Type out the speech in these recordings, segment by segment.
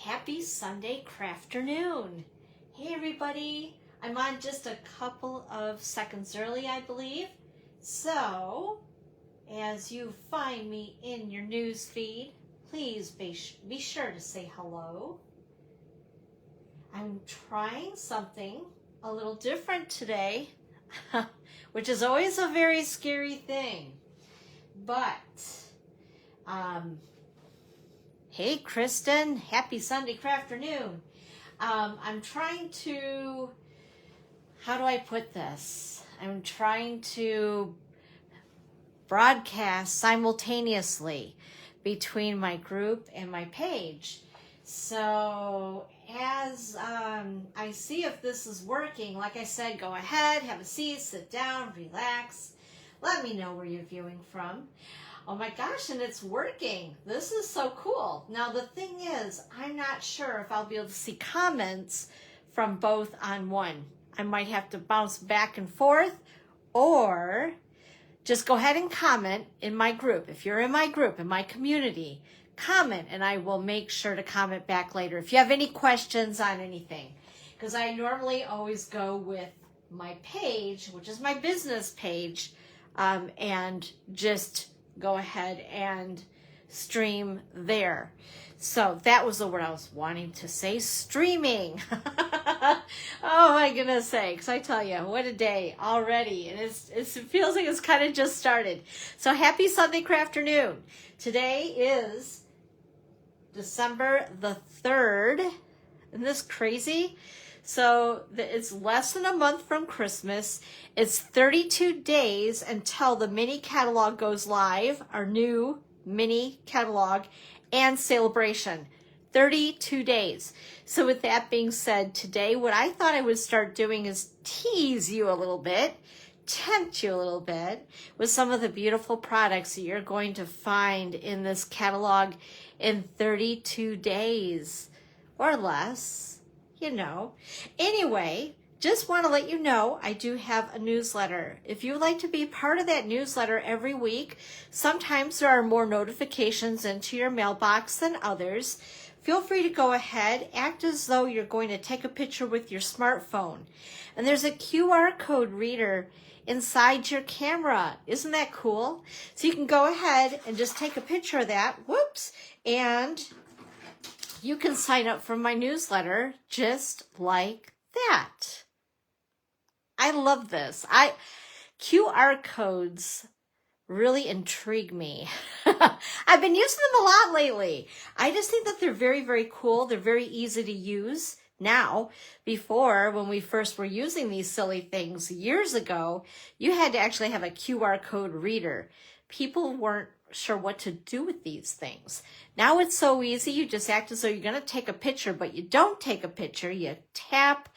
Happy Sunday crafternoon. Hey everybody, I'm on just a couple of seconds early, I believe. So, as you find me in your news feed, please be sure to say hello. I'm trying something a little different today, which is always a very scary thing. But, hey Kristen, happy Sunday crafternoon. I'm trying to, how do I put this? I'm trying to broadcast simultaneously between my group and my page. So as I see if this is working, like I said, go ahead, have a seat, sit down, relax. Let me know where you're viewing from. Oh my gosh, and it's working. This is so cool. Now the thing is, I'm not sure if I'll be able to see comments from both on one. I might have to bounce back and forth, or just go ahead and comment in my group. If you're in my group, in my community, comment and I will make sure to comment back later if you have any questions on anything. Because I normally always go with my page, which is my business page, and just go ahead and stream there. So that was the word I was wanting to say, streaming. Oh my goodness sakes, I tell you, what a day already. And it feels like it's kind of just started. So happy Sunday crafternoon. Today is December the 3rd. Isn't this crazy? So it's less than a month from Christmas. It's 32 days until the mini catalog goes live, our new mini catalog and celebration. 32 days. So with that being said, today what I thought I would start doing is tease you a little bit, tempt you a little bit with some of the beautiful products that you're going to find in this catalog in 32 days or less. You know. Anyway, just want to let you know I do have a newsletter. If you would like to be part of that newsletter every week, sometimes there are more notifications into your mailbox than others. Feel free to go ahead, act as though you're going to take a picture with your smartphone. And there's a QR code reader inside your camera. Isn't that cool? So you can go ahead and just take a picture of that. Whoops. And you can sign up for my newsletter just like that. I love this. QR codes really intrigue me. I've been using them a lot lately. I just think that they're very, very cool. They're very easy to use now. Before, when we first were using these silly things years ago, you had to actually have a QR code reader. People weren't sure what to do with these things. Now it's so easy. You just act as though you're going to take a picture, but you don't take a picture. You tap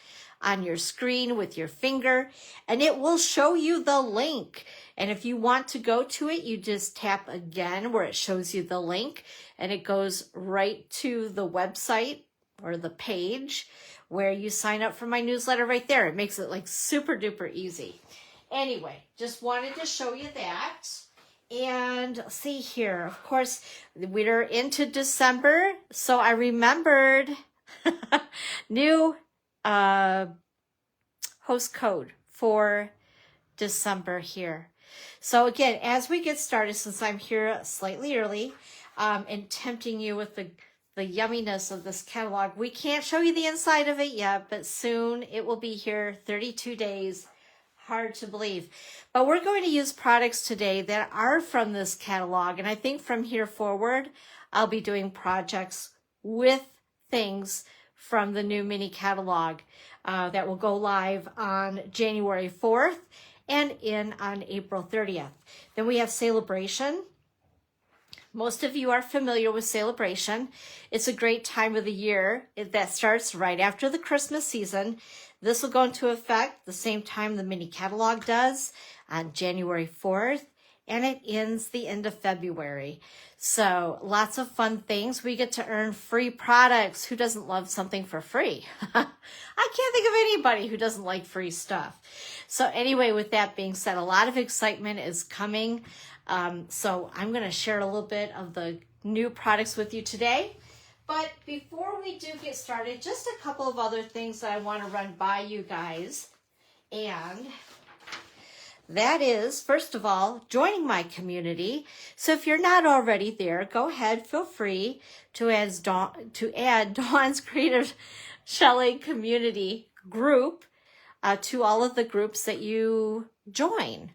on your screen with your finger and it will show you the link. And if you want to go to it, you just tap again where it shows you the link and it goes right to the website or the page where you sign up for my newsletter right there. It makes it like super duper easy. Anyway, just wanted to show you that. And see here, of course, we're into December, so I remembered new host code for December here. So again, as we get started, since I'm here slightly early and tempting you with the yumminess of this catalog, we can't show you the inside of it yet, but soon it will be here, 32 days. Hard to believe. But we're going to use products today that are from this catalog. And I think from here forward, I'll be doing projects with things from the new mini catalog that will go live on January 4th and in on April 30th. Then we have Celebration. Most of you are familiar with Celebration. It's a great time of the year that starts right after the Christmas season. This will go into effect the same time the mini catalog does on January 4th, and it ends the end of February. So lots of fun things. We get to earn free products. Who doesn't love something for free? I can't think of anybody who doesn't like free stuff. So anyway, with that being said, a lot of excitement is coming. So I'm going to share a little bit of the new products with you today. But before we do get started, just a couple of other things that I want to run by you guys. And that is, first of all, joining my community. So if you're not already there, go ahead, feel free to add Dawn's Creative Chalet community group to all of the groups that you join.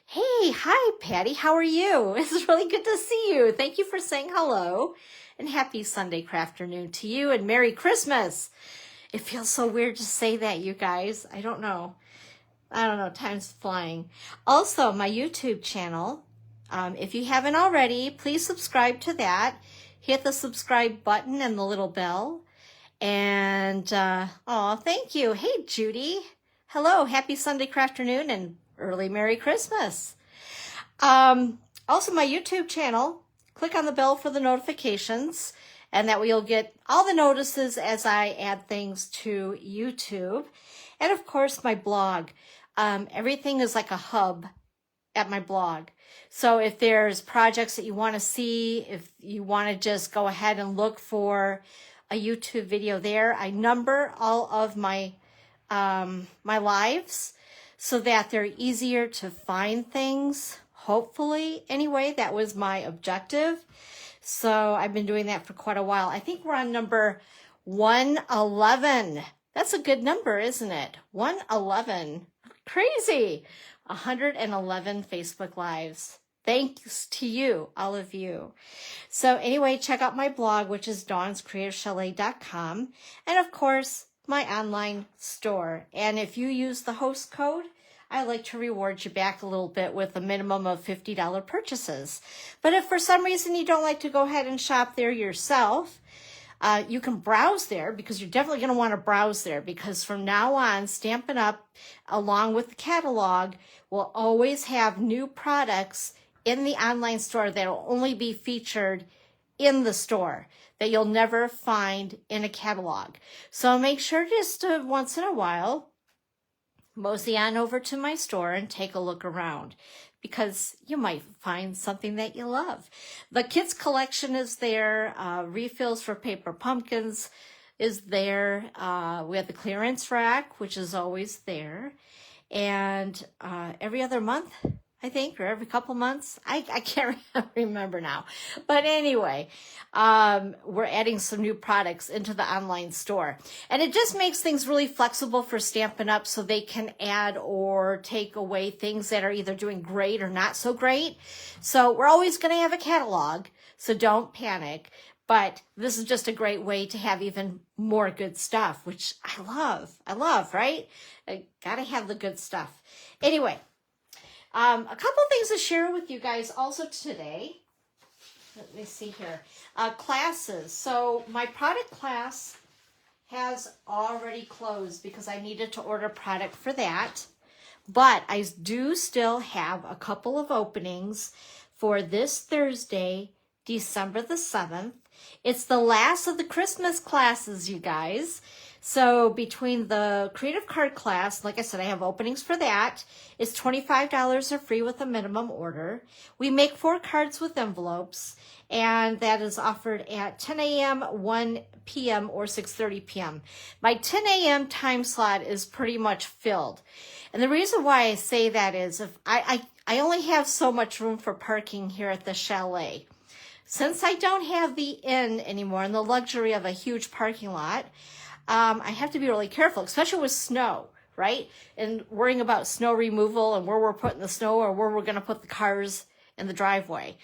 Hey, hi, Patty. How are you? It's really good to see you. Thank you for saying hello. And happy Sunday crafternoon to you, and Merry Christmas. It feels so weird to say that, you guys. I don't know. Time's flying. Also, my YouTube channel, if you haven't already, please subscribe to that. Hit the subscribe button and the little bell. And, thank you. Hey, Judy. Hello, happy Sunday crafternoon and early Merry Christmas. Also, my YouTube channel, click on the bell for the notifications, and that way you'll get all the notices as I add things to YouTube. And of course, my blog. Everything is like a hub at my blog. So if there's projects that you want to see, if you want to just go ahead and look for a YouTube video there, I number all of my my lives so that they're easier to find things. Hopefully, anyway, that was my objective. So I've been doing that for quite a while. I think we're on number 111. That's a good number, isn't it? 111. Crazy. 111 Facebook Lives. Thanks to you, all of you. So anyway, check out my blog, which is dawnscreativechalet.com. And of course, my online store. And if you use the host code, I like to reward you back a little bit with a minimum of $50 purchases. But if for some reason you don't like to go ahead and shop there yourself, you can browse there, because you're definitely going to want to browse there, because from now on, Stampin' Up, along with the catalog, will always have new products in the online store that will only be featured in the store, that you'll never find in a catalog. So make sure just once in a while, mosey on over to my store and take a look around, because you might find something that you love. The kids collection is there. Refills for paper pumpkins is there. We have the clearance rack, which is always there. And every other month, I think, or every couple months. I can't remember now. But anyway, we're adding some new products into the online store. And it just makes things really flexible for Stampin' Up, so they can add or take away things that are either doing great or not so great. So we're always going to have a catalog, so don't panic. But this is just a great way to have even more good stuff, which I love. I love, right? I gotta have the good stuff. Anyway. A couple things to share with you guys also today. Let me see here. Classes. So my product class has already closed because I needed to order product for that. But I do still have a couple of openings for this Thursday, December the 7th. It's the last of the Christmas classes, you guys. So between the creative card class, like I said, I have openings for that. It's $25 or free with a minimum order. We make 4 cards with envelopes, and that is offered at 10 a.m., 1 p.m., or 6:30 p.m. My 10 a.m. time slot is pretty much filled. And the reason why I say that is if I only have so much room for parking here at the chalet. Since I don't have the inn anymore and the luxury of a huge parking lot, I have to be really careful, especially with snow, right? And worrying about snow removal and where we're putting the snow or where we're going to put the cars in the driveway.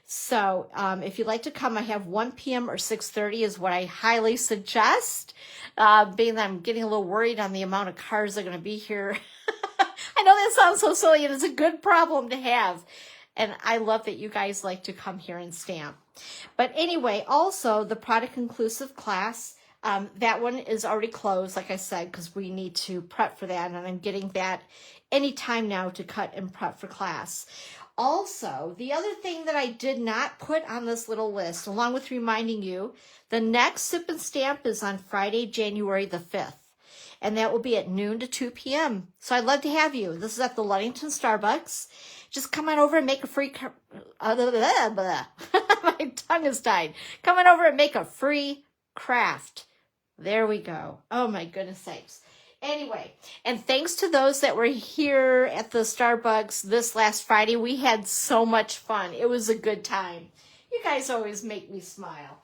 So if you'd like to come, I have 1 p.m. or 6:30 is what I highly suggest, being that I'm getting a little worried on the amount of cars that are going to be here. I know that sounds so silly, and it's a good problem to have. And I love that you guys like to come here and stamp. But anyway, also the product inclusive class, that one is already closed, like I said, because we need to prep for that. And I'm getting that anytime now to cut and prep for class. Also, the other thing that I did not put on this little list, along with reminding you, the next Sip and Stamp is on Friday, January the 5th. And that will be at noon to 2 p.m. So I'd love to have you. This is at the Ludington Starbucks. Just come on over and make a free... My tongue is tied. Come on over and make a free craft. There we go. Oh my goodness sakes. Anyway, and thanks to those that were here at the Starbucks this last Friday. We had so much fun. It was a good time. You guys always make me smile.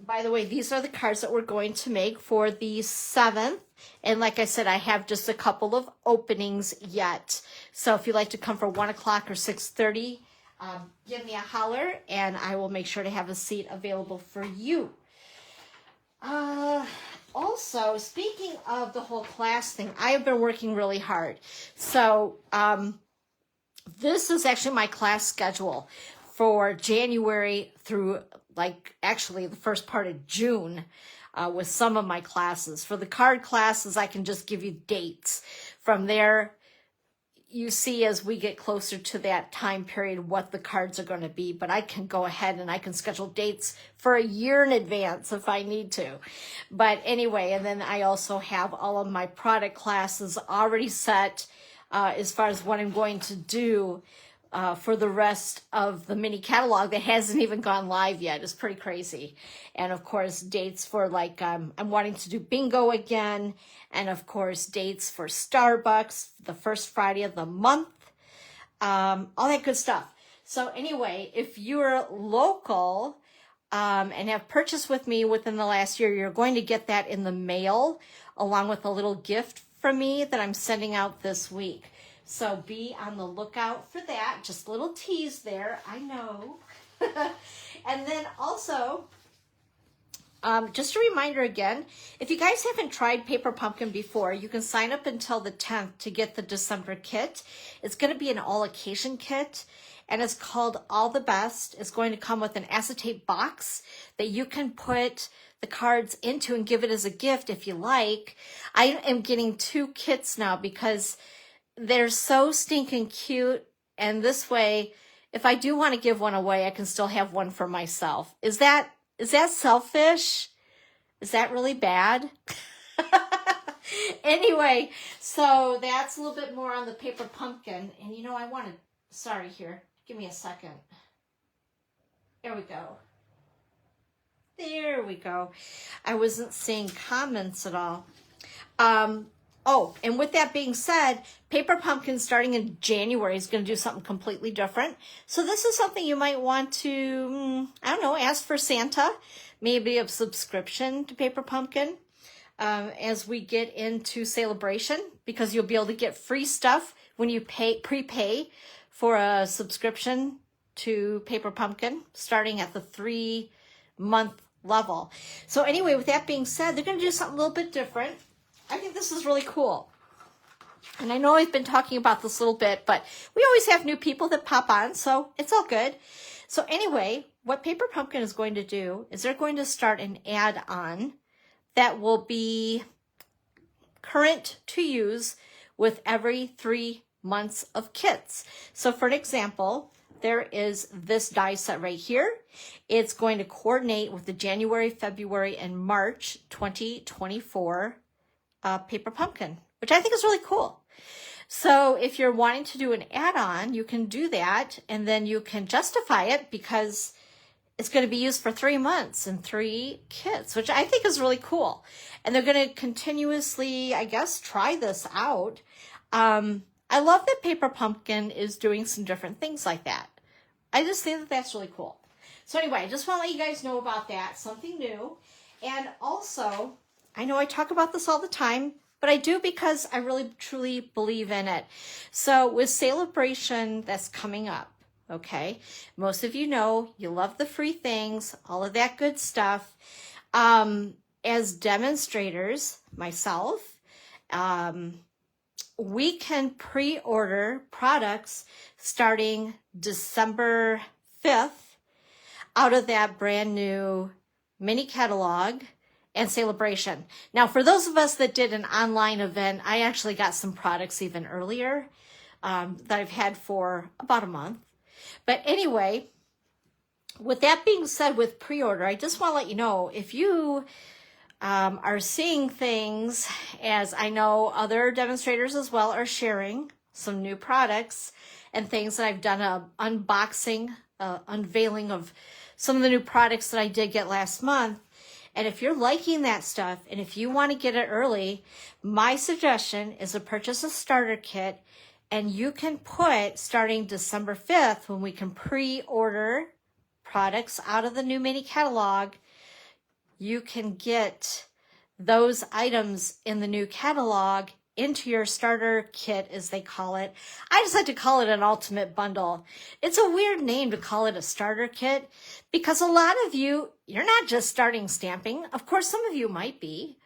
By the way, these are the cards that we're going to make for the 7th. And like I said, I have just a couple of openings yet. So if you'd like to come for 1 o'clock or 6:30, give me a holler and I will make sure to have a seat available for you. Also, speaking of the whole class thing, I have been working really hard. So this is actually my class schedule for January through actually the first part of June with some of my classes. For the card classes, I can just give you dates. From there, you see as we get closer to that time period what the cards are going to be, but I can go ahead and I can schedule dates for a year in advance if I need to. But anyway, and then I also have all of my product classes already set as far as what I'm going to do for the rest of the mini catalog that hasn't even gone live yet. It's pretty crazy. And of course, dates for I'm wanting to do bingo again. And of course, dates for Starbucks, the first Friday of the month, all that good stuff. So anyway, if you're local and have purchased with me within the last year, you're going to get that in the mail along with a little gift from me that I'm sending out this week. So be on the lookout for that. Just a little tease there, I know. And then also, just a reminder again, if you guys haven't tried Paper Pumpkin before, you can sign up until the 10th to get the December kit. It's going to be an all-occasion kit, and it's called All the Best. It's going to come with an acetate box that you can put the cards into and give it as a gift if you like. I am getting 2 kits now because they're so stinking cute, and this way, if I do want to give one away, I can still have one for myself. Is that selfish? Is that really bad? Anyway, so that's a little bit more on the Paper Pumpkin. And I want to, sorry here, give me a second. There we go. There we go. I wasn't seeing comments at all. Oh, and with that being said, Paper Pumpkin starting in January is going to do something completely different. So this is something you might want to, ask for Santa, maybe a subscription to Paper Pumpkin as we get into celebration, because you'll be able to get free stuff when you prepay for a subscription to Paper Pumpkin starting at the 3-month level. So anyway, with that being said, they're going to do something a little bit different. I think this is really cool. And I know I've been talking about this a little bit, but we always have new people that pop on, so it's all good. So anyway, what Paper Pumpkin is going to do is they're going to start an add-on that will be current to use with every 3 months of kits. So for an example, there is this die set right here. It's going to coordinate with the January, February, and March 2024 Paper Pumpkin, which I think is really cool. So if you're wanting to do an add-on, you can do that, and then you can justify it because it's going to be used for 3 months and 3 kits, which I think is really cool. And they're going to continuously, I guess, try this out. I love that Paper Pumpkin is doing some different things like that. I just think that that's really cool. So anyway, I just want to let you guys know about that, something new. And also, I know I talk about this all the time, but I do because I really, truly believe in it. So with Celebration that's coming up, okay, most of you know you love the free things, all of that good stuff. As demonstrators, myself, we can pre-order products starting December 5th out of that brand new mini catalog and Celebration. Now, for those of us that did an online event, I actually got some products even earlier that I've had for about a month. But anyway, with that being said, with pre-order, I just want to let you know, if you are seeing things, as I know other demonstrators as well are sharing some new products and things that I've done an unboxing, unveiling of some of the new products that I did get last month. And if you're liking that stuff, and if you want to get it early, my suggestion is to purchase a starter kit, and you can put, starting December 5th, when we can pre-order products out of the new mini catalog, you can get those items in the new catalog into your starter kit, as they call it. I just like to call it an ultimate bundle. It's a weird name to call it a starter kit because a lot of you, you're not just starting stamping. Of course, some of you might be,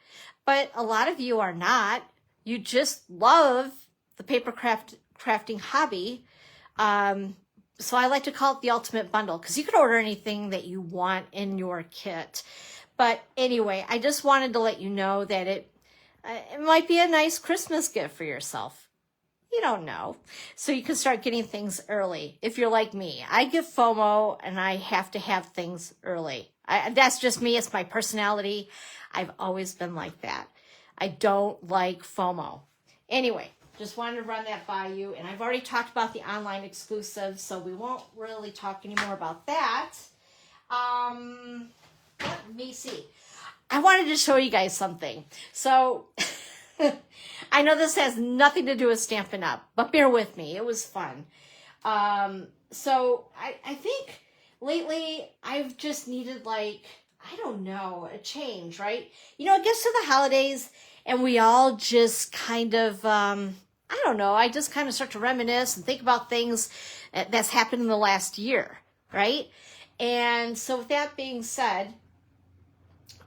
but a lot of you are not. You just love the paper crafting hobby. So I like to call it the ultimate bundle because you can order anything that you want in your kit. But anyway, I just wanted to let you know that it might be a nice Christmas gift for yourself. You don't know. So you can start getting things early. If you're like me, I get FOMO and I have to have things early. That's just me. It's my personality. I've always been like that. I don't like FOMO. Anyway, just wanted to run that by you. And I've already talked about the online exclusive, so we won't really talk anymore about that. Let me see. I wanted to show you guys something. So I know this has nothing to do with Stampin' Up, but bear with me. It was fun. So I think lately I've just needed, like, I don't know, a change, right? You know, it gets to the holidays and we all just kind of, I don't know, I just kind of start to reminisce and think about things that's happened in the last year, right? And so with that being said,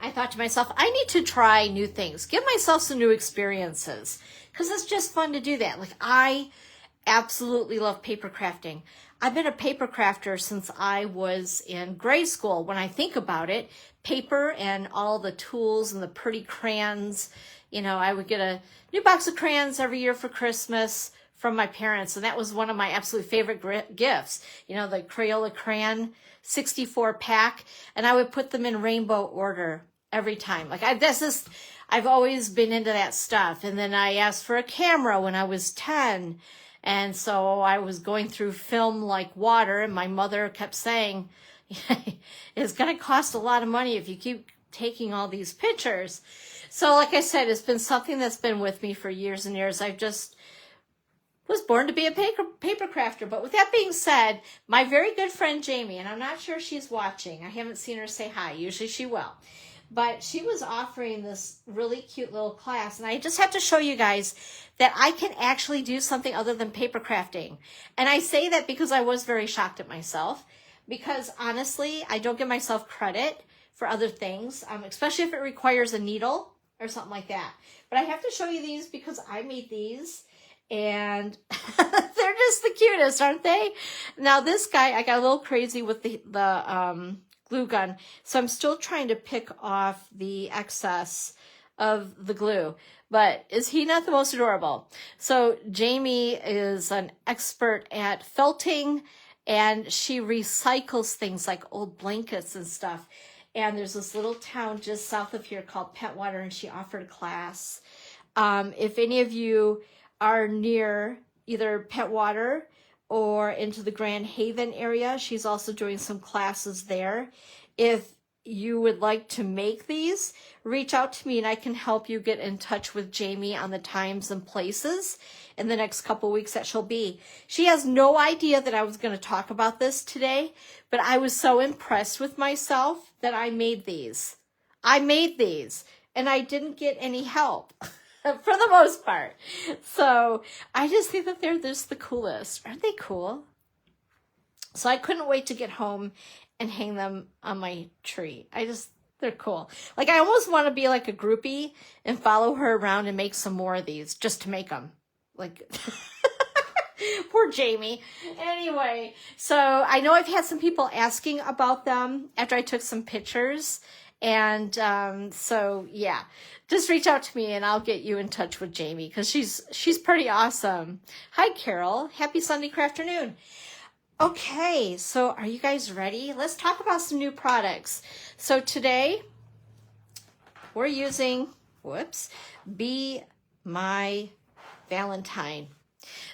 I thought to myself, I need to try new things, give myself some new experiences, because it's just fun to do that. Like, I absolutely love paper crafting. I've been a paper crafter since I was in grade school. When I think about it, paper and all the tools and the pretty crayons, you know, I would get a new box of crayons every year for Christmas from my parents, and that was one of my absolute favorite gifts. You know, the Crayola crayon 64 pack, and I would put them in rainbow order every time. Like, I've always been into that stuff. And then I asked for a camera when I was 10. And so I was going through film like water, and my mother kept saying, it's going to cost a lot of money if you keep taking all these pictures. So like I said, it's been something that's been with me for years and years. I just was born to be a paper crafter. But with that being said, my very good friend Jamie, and I'm not sure she's watching. I haven't seen her say hi. Usually she will. But she was offering this really cute little class, and I just have to show you guys that I can actually do something other than paper crafting. And I say that because I was very shocked at myself, because honestly, I don't give myself credit for other things, especially if it requires a needle or something like that. But I have to show you these because I made these, and they're just the cutest, aren't they? Now this guy, I got a little crazy with the glue gun, so I'm still trying to pick off the excess of the glue. But is he not the most adorable? So Jamie is an expert at felting, and she recycles things like old blankets and stuff. And there's this little town just south of here called Pentwater, and she offered a class. If any of you are near either Pentwater or into the Grand Haven area, she's also doing some classes there. If you would like to make these, reach out to me and I can help you get in touch with Jamie on the times and places in the next couple weeks that she'll be. She has no idea that I was going to talk about this today, but I was so impressed with myself that I made these. And I didn't get any help. For the most part. So I just think that they're just the coolest. Aren't they cool? So I couldn't wait to get home and hang them on my tree. They're cool. Like, I almost want to be like a groupie and follow her around and make some more of these just to make them. Like, poor Jamie. Anyway, so I know I've had some people asking about them after I took some pictures. And so, yeah, just reach out to me and I'll get you in touch with Jamie because she's pretty awesome. Hi, Carol. Happy Sunday crafternoon. Okay, so are you guys ready? Let's talk about some new products. So today we're using, Be My Valentine.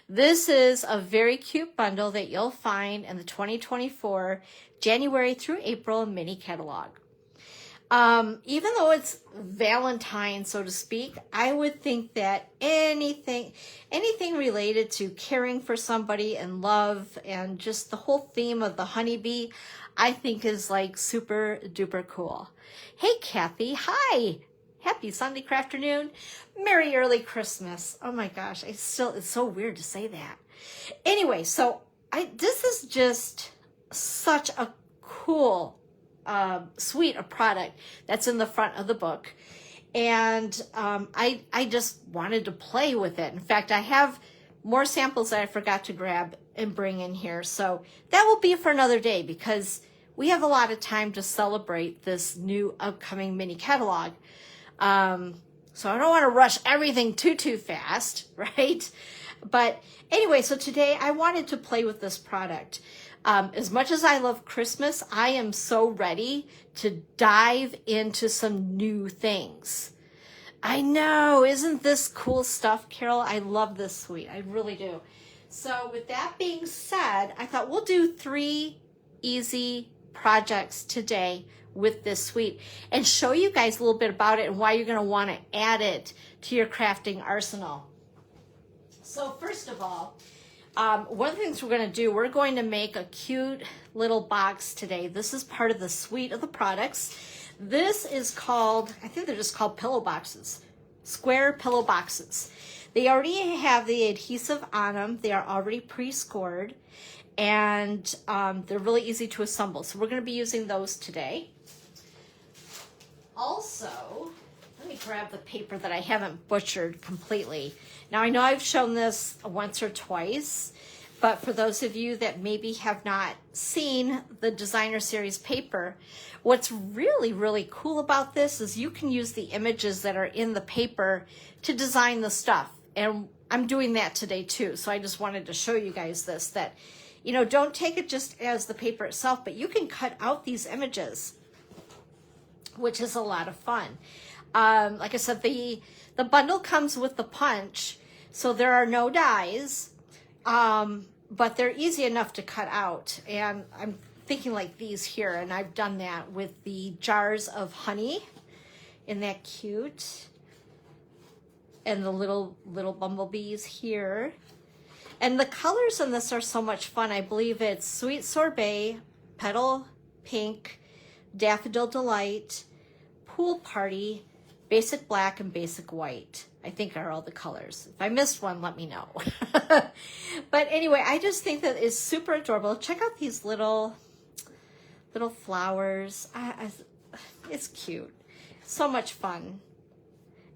This is a very cute bundle that you'll find in the 2024 January through April mini catalog. Even though it's Valentine, so to speak, I would think that anything related to caring for somebody and love and just the whole theme of the honeybee, I think is like super duper cool. Hey, Kathy. Hi. Happy Sunday afternoon. Merry early Christmas. Oh my gosh. It's so weird to say that. Anyway, so this is just such a cool suite of product that's in the front of the book, and I just wanted to play with it. In fact, I have more samples that I forgot to grab and bring in here, so that will be for another day because we have a lot of time to celebrate this new upcoming mini catalog. So I don't want to rush everything too fast, right? But anyway, so today I wanted to play with this product. As much as I love Christmas, I am so ready to dive into some new things. I know, isn't this cool stuff, Carol? I love this suite, I really do. So with that being said, I thought we'll do 3 easy projects today with this suite and show you guys a little bit about it and why you're going to want to add it to your crafting arsenal. So first of all, one of the things we're going to do, we're going to make a cute little box today. This is part of the suite of the products. This is called, I think they're just called pillow boxes, square pillow boxes. They already have the adhesive on them. They are already pre-scored, and they're really easy to assemble. So we're going to be using those today. Also, let me grab the paper that I haven't butchered completely. Now, I know I've shown this once or twice, but for those of you that maybe have not seen the designer series paper, what's really, really cool about this is you can use the images that are in the paper to design the stuff. And I'm doing that today too. So I just wanted to show you guys this, that, you know, don't take it just as the paper itself, but you can cut out these images, which is a lot of fun. Like I said, the bundle comes with the punch, so there are no dies, but they're easy enough to cut out. And I'm thinking like these here, and I've done that with the jars of honey. Isn't that cute? And the little bumblebees here. And the colors in this are so much fun. I believe it's Sweet Sorbet, Petal Pink, Daffodil Delight, Pool Party, Basic Black, and Basic White. I think are all the colors. If I missed one, let me know. But anyway, I just think that it's super adorable. Check out these little flowers. It's cute. So much fun.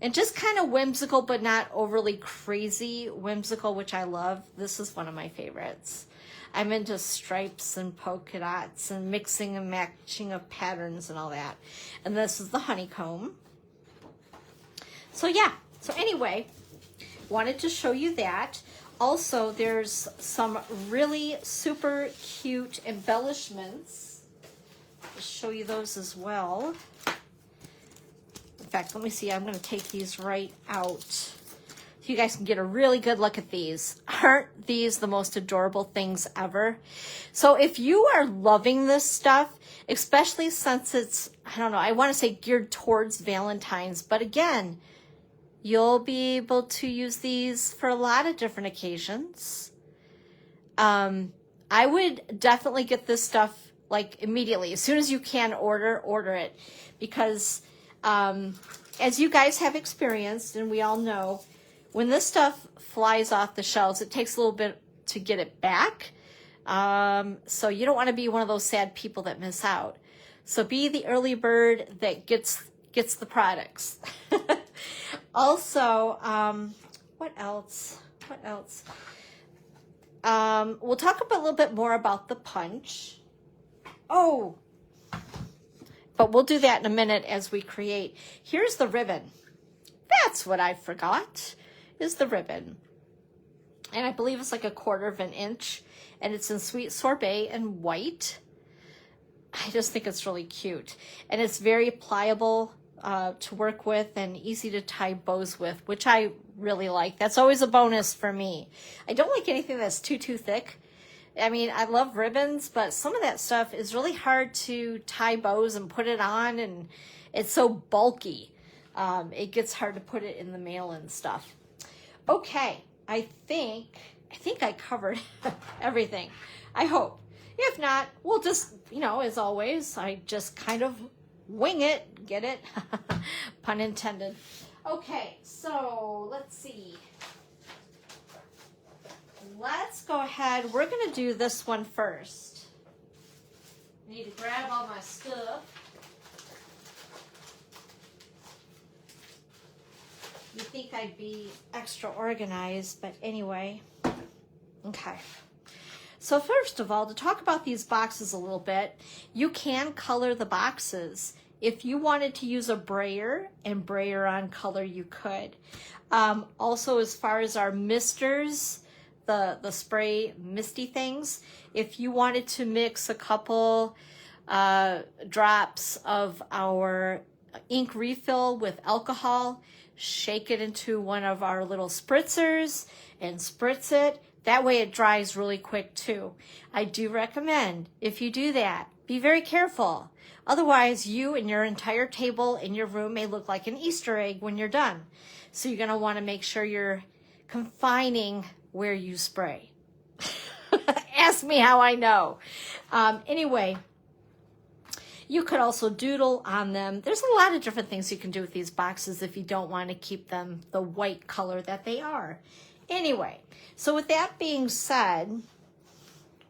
And just kind of whimsical, but not overly crazy whimsical, which I love. This is one of my favorites. I'm into stripes and polka dots and mixing and matching of patterns and all that. And this is the honeycomb. So yeah, so anyway, wanted to show you that. Also, there's some really super cute embellishments. I'll show you those as well. In fact, let me see, I'm going to take these right out so you guys can get a really good look at these. Aren't these the most adorable things ever? So if you are loving this stuff, especially since it's, I don't know, I want to say geared towards Valentine's, but again, you'll be able to use these for a lot of different occasions. I would definitely get this stuff like immediately. As soon as you can order it, because as you guys have experienced, and we all know, when this stuff flies off the shelves, it takes a little bit to get it back. So you don't want to be one of those sad people that miss out. So be the early bird that gets the products. Also, what else? We'll talk a little bit more about the punch. Oh, but we'll do that in a minute as we create. Here's the ribbon. That's what I forgot, is the ribbon. And I believe it's like 1/4 of an inch, and it's in Sweet Sorbet and white. I just think it's really cute. And it's very pliable to work with and easy to tie bows with, which I really like. That's always a bonus for me. I don't like anything that's too thick, I mean, I love ribbons, but some of that stuff is really hard to tie bows and put it on, and it's so bulky. It gets hard to put it in the mail and stuff. Okay, I think I covered everything. I hope. If not, we'll just, you know, as always, I just kind of wing it. Get it? Pun intended. Okay, so let's see. Let's go ahead. We're going to do this one first. I need to grab all my stuff. You'd think I'd be extra organized, but anyway. Okay. So first of all, to talk about these boxes a little bit, you can color the boxes. If you wanted to use a brayer and brayer on color, you could. Also, as far as our misters, the spray misty things, if you wanted to mix a couple drops of our ink refill with alcohol, shake it into one of our little spritzers and spritz it. That way it dries really quick too. I do recommend, if you do that, be very careful. Otherwise, you and your entire table in your room may look like an Easter egg when you're done. So you're going to want to make sure you're confining where you spray. Ask me how I know. Anyway, you could also doodle on them. There's a lot of different things you can do with these boxes if you don't want to keep them the white color that they are. Anyway, so with that being said,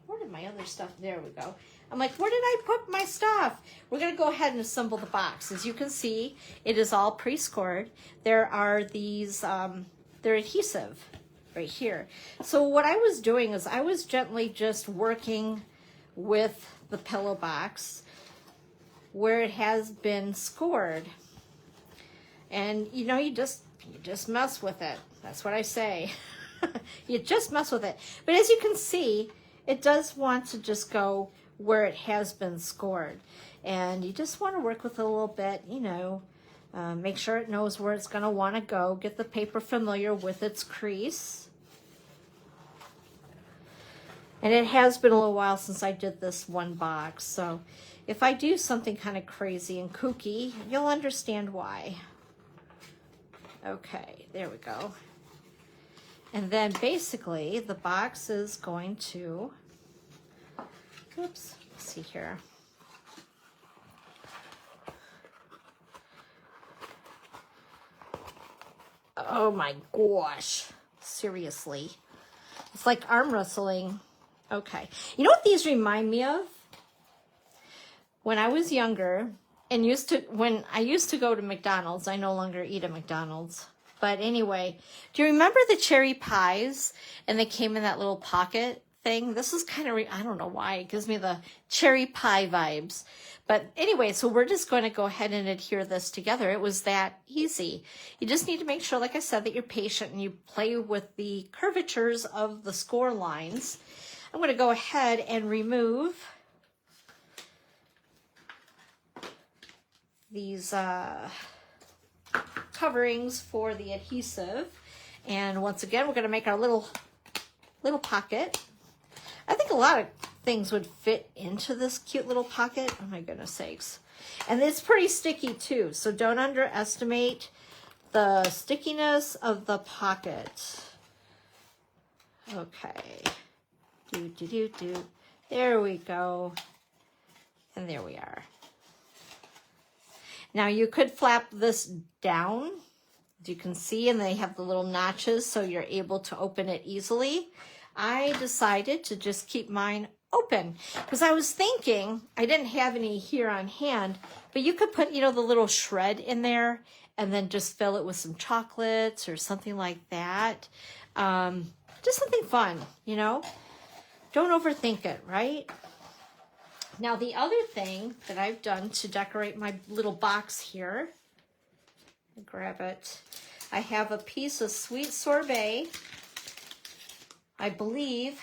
where did my other stuff? There we go. I'm like, where did I put my stuff? We're going to go ahead and assemble the box. As you can see, it is all pre-scored. There are these, they're adhesive right here. So what I was doing is I was gently just working with the pillow box where it has been scored. And, you know, you just mess with it. That's what I say. You just mess with it. But as you can see, it does want to just go where it has been scored. And you just want to work with it a little bit, you know, make sure it knows where it's going to want to go. Get the paper familiar with its crease. And it has been a little while since I did this one box. So if I do something kind of crazy and kooky, you'll understand why. Okay, there we go. And then basically the box is going to, oops, let's see here. Oh my gosh, seriously. It's like arm wrestling. Okay, you know what these remind me of? When I was younger and when I used to go to McDonald's, I no longer eat at McDonald's. But anyway, do you remember the cherry pies? And they came in that little pocket thing. This is kind of, I don't know why, it gives me the cherry pie vibes. But anyway, so we're just going to go ahead and adhere this together. It was that easy. You just need to make sure, like I said, that you're patient and you play with the curvatures of the score lines. I'm going to go ahead and remove these coverings for the adhesive. And once again, we're going to make our little pocket. I think a lot of things would fit into this cute little pocket. Oh my goodness sakes. And it's pretty sticky too, so don't underestimate the stickiness of the pocket. Okay. There we go. And there we are. Now you could flap this down, as you can see, and they have the little notches so you're able to open it easily. I decided to just keep mine open because I was thinking, I didn't have any here on hand, but you could put, you know, the little shred in there and then just fill it with some chocolates or something like that. Just something fun, you know? Don't overthink it, right? Now, the other thing that I've done to decorate my little box here, grab it. I have a piece of sweet sorbet. I believe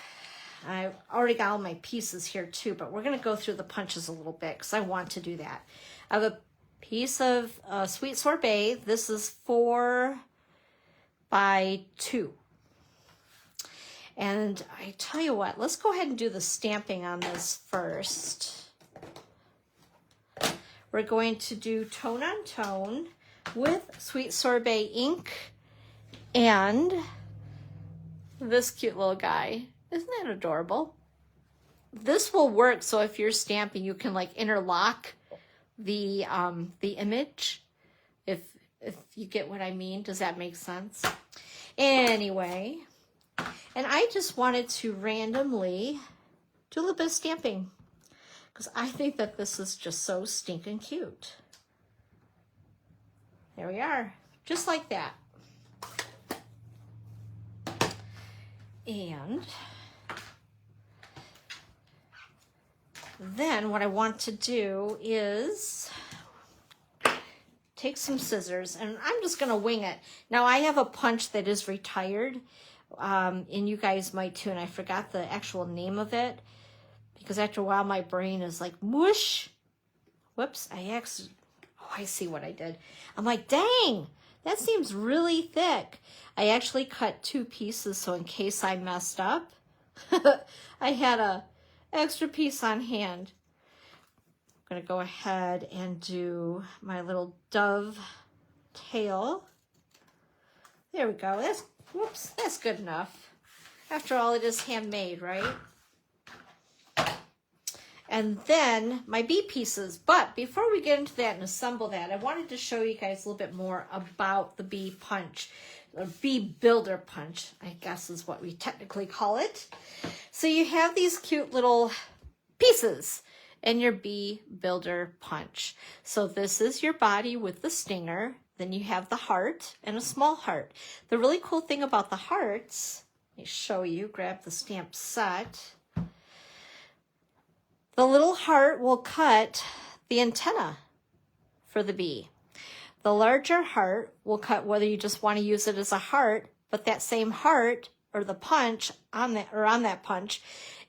I've already got all my pieces here too, but we're going to go through the punches a little bit because I want to do that. I have a piece of sweet sorbet. This is 4 by 2. And I tell you what, let's go ahead and do the stamping on this first. We're going to do tone on tone with Sweet Sorbet ink and this cute little guy. Isn't that adorable? This will work, so if you're stamping, you can like interlock the image, if you get what I mean. Does that make sense? Anyway, and I just wanted to randomly do a little bit of stamping because I think that this is just so stinking cute. There we are, just like that. And then what I want to do is take some scissors, and I'm just going to wing it. Now I have a punch that is retired, and you guys might too, and I forgot the actual name of it because after a while my brain is like mush. Whoops, I see what I did. I'm like, dang, that seems really thick. I actually cut 2 pieces, so in case I messed up, I had a extra piece on hand. I'm going to go ahead and do my little dove tail. There we go. That's good enough. After all, it is handmade, right? And then my bee pieces. But before we get into that and assemble that, I wanted to show you guys a little bit more about the bee punch, or bee builder punch, I guess is what we technically call it. So you have these cute little pieces in your bee builder punch. So this is your body with the stinger. Then you have the heart and a small heart. The really cool thing about the hearts, let me show you, grab the stamp set. The little heart will cut the antenna for the bee. The larger heart will cut whether you just want to use it as a heart, but that same heart or the punch on that punch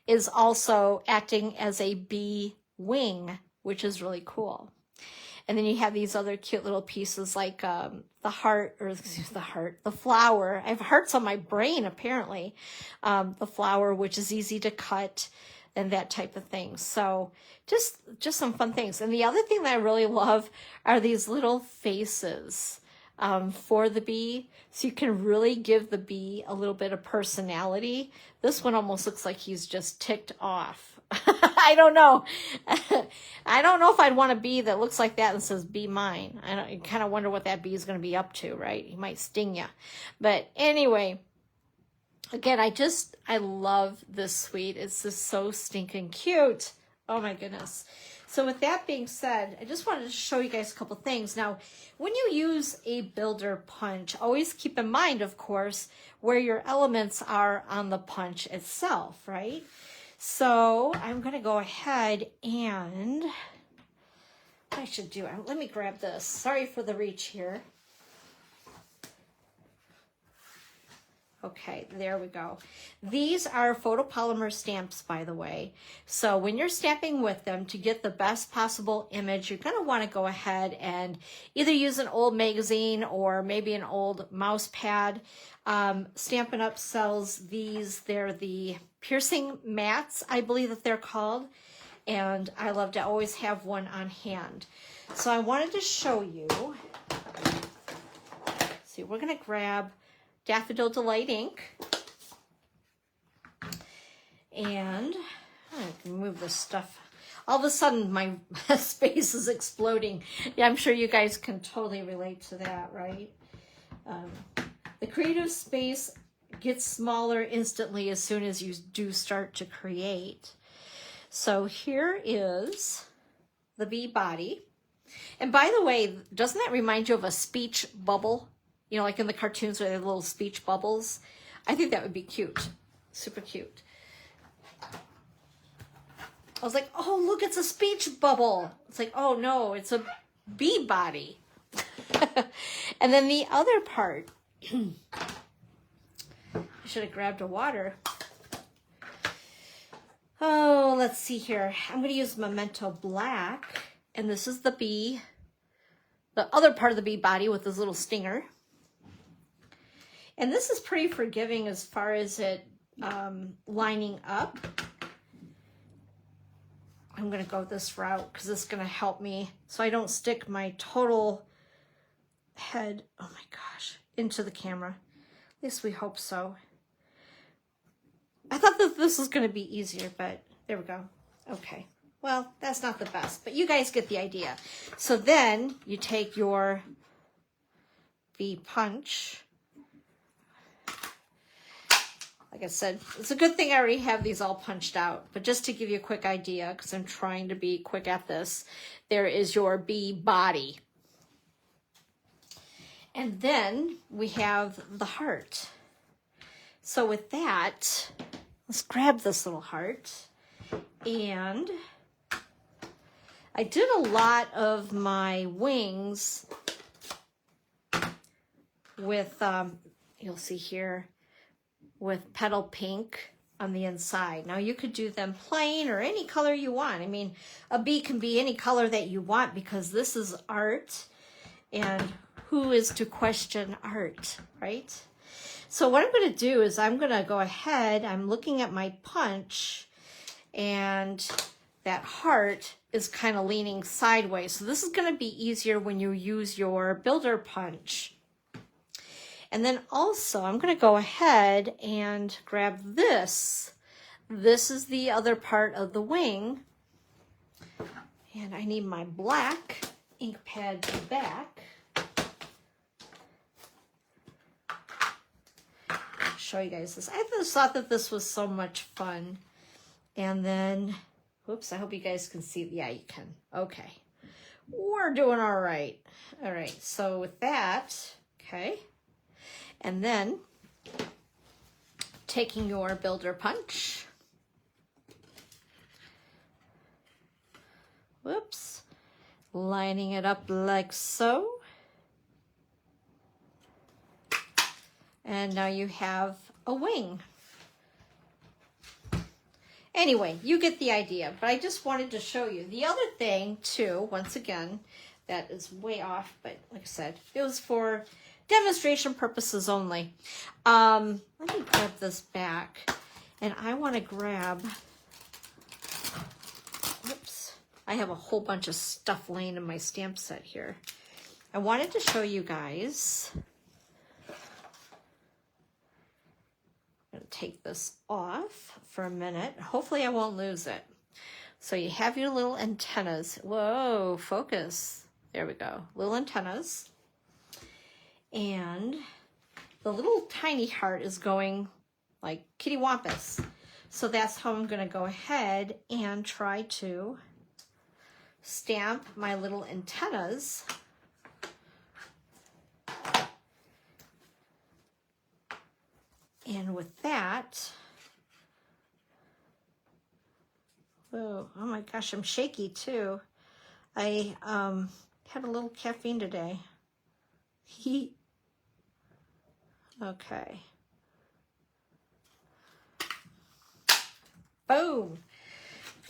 is also acting as a bee wing, which is really cool. And then you have these other cute little pieces like the flower. I have hearts on my brain apparently. The flower, which is easy to cut, and that type of thing. So just some fun things. And the other thing that I really love are these little faces for the bee. So you can really give the bee a little bit of personality. This one almost looks like he's just ticked off. I don't know. I don't know if I'd want a bee that looks like that and says, "Be mine." I kind of wonder what that bee is going to be up to, right? He might sting you. But anyway, again, I love this suite. It's just so stinking cute. Oh my goodness. So with that being said, I just wanted to show you guys a couple things. Now, when you use a builder punch, always keep in mind, of course, where your elements are on the punch itself, right? So I'm going to go ahead and what I should do, let me grab this. Sorry for the reach here. Okay, there we go. These are photopolymer stamps, by the way. So when you're stamping with them, to get the best possible image, you're going to want to go ahead and either use an old magazine or maybe an old mouse pad. Stampin' Up! Sells these. They're the piercing mats, I believe that they're called. And I love to always have one on hand. So I wanted to show you. See, we're going to grab Daffodil Delight ink, and I can move this stuff. All of a sudden my space is exploding. Yeah, I'm sure you guys can totally relate to that, right? The creative space gets smaller instantly as soon as you do start to create. So here is the bee body. And by the way, doesn't that remind you of a speech bubble? You know, like in the cartoons where they have little speech bubbles. I think that would be cute. Super cute. I was like, oh, look, it's a speech bubble. It's like, oh, no, it's a bee body. And then the other part, I should have grabbed a water. Oh, let's see here. I'm going to use Memento Black. And this is the bee, the other part of the bee body with this little stinger. And this is pretty forgiving as far as it lining up, I'm going to go this route because it's going to help me so I don't stick my total head, oh my gosh, into the camera. At least we hope so. I thought that this was going to be easier, but there we go. Okay. Well, that's not the best, but you guys get the idea. So then you take your V punch. Like I said, it's a good thing I already have these all punched out, but just to give you a quick idea, because I'm trying to be quick at this, there is your bee body. And then we have the heart. So with that, let's grab this little heart. And I did a lot of my wings with, you'll see here, with petal pink on the inside. Now you could do them plain or any color you want. I mean, a bee can be any color that you want because this is art, and who is to question art, right? So what I'm going to do is I'm going to go ahead, I'm looking at my punch, and that heart is kind of leaning sideways. So this is going to be easier when you use your builder punch. And then also I'm going to go ahead and grab this. This is the other part of the wing. And I need my black ink pad back. I'll show you guys this. I just thought that this was so much fun. And then, whoops, I hope you guys can see. Yeah, you can. Okay. We're doing all right. All right, so with that, okay. And then taking your builder punch, whoops, lining it up like so. And now you have a wing. Anyway, you get the idea, but I just wanted to show you. The other thing too, once again, that is way off, but like I said, it was for demonstration purposes only. Let me grab this back, and I want to grab, whoops, I have a whole bunch of stuff laying in my stamp set here. I wanted to show you guys. I'm going to take this off for a minute. Hopefully I won't lose it. So you have your little antennas. Whoa, focus. There we go. Little antennas. And the little tiny heart is going like kitty wampus. So that's how I'm going to go ahead and try to stamp my little antennas. And with that, oh my gosh, I'm shaky too. I had a little caffeine today. Okay. Boom.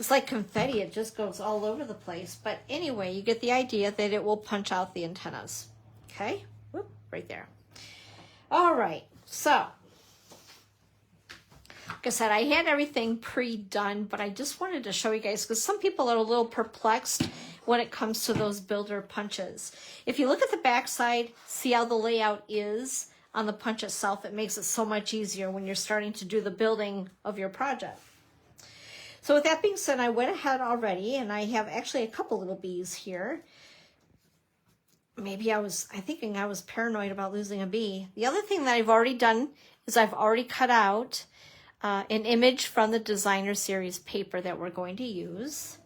It's like confetti. It just goes all over the place. But anyway, you get the idea that it will punch out the antennas. Okay? Whoop, right there. All right. So, like I said, I had everything pre-done, but I just wanted to show you guys because some people are a little perplexed when it comes to those builder punches. If you look at the back side, see how the layout is on the punch itself. It makes it so much easier when you're starting to do the building of your project. So with that being said, I went ahead already, and I have actually a couple little bees here. Maybe I thinking I was paranoid about losing a bee. The other thing that I've already done is I've already cut out an image from the designer series paper that we're going to use.